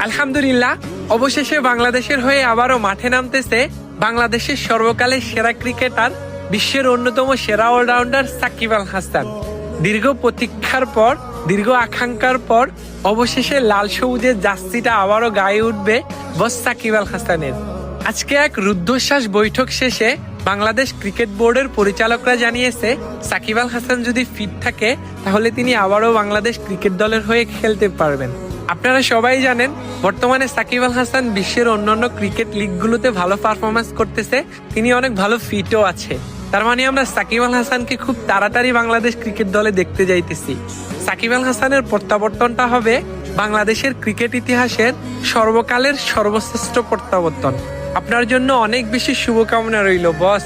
আলহামদুলিল্লাহ, অবশেষে বাংলাদেশের হয়ে আবারও মাঠে নামতেছে বাংলাদেশের সর্বকালের সেরা ক্রিকেটার, বিশ্বের অন্যতম সেরা অলরাউন্ডার সাকিব আল হাসান। দীর্ঘ প্রতীক্ষার পর, দীর্ঘ আকাঙ্ক্ষার পর অবশেষে লাল সবুজের জার্সিটা আবারও গায়ে উঠবে বস সাকিব আল হাসানের। আজকে এক রুদ্ধশ্বাস বৈঠক শেষে বাংলাদেশ ক্রিকেট বোর্ডের পরিচালকরা জানিয়েছে, সাকিব আল হাসান যদি ফিট থাকে তাহলে তিনি আবারও বাংলাদেশ ক্রিকেট দলের হয়ে খেলতে পারবেন। আপনারা সবাই জানেন, বর্তমানে সাকিব আল হাসান বিশ্বের অন্যান্য ক্রিকেট লিগগুলোতে ভালো পারফরমেন্স করতেছে, তিনি অনেক ভালো ফিটও আছে। তার মানে আমরা সাকিব আল হাসানকে খুব তাড়াতাড়ি বাংলাদেশ ক্রিকেট দলে দেখতে যাইতেছি। সাকিব আল হাসানের প্রত্যাবর্তনটা হবে বাংলাদেশের ক্রিকেট ইতিহাসের সর্বকালের সর্বশ্রেষ্ঠ প্রত্যাবর্তন। আপনার জন্য অনেক বেশি শুভকামনা রইল বস।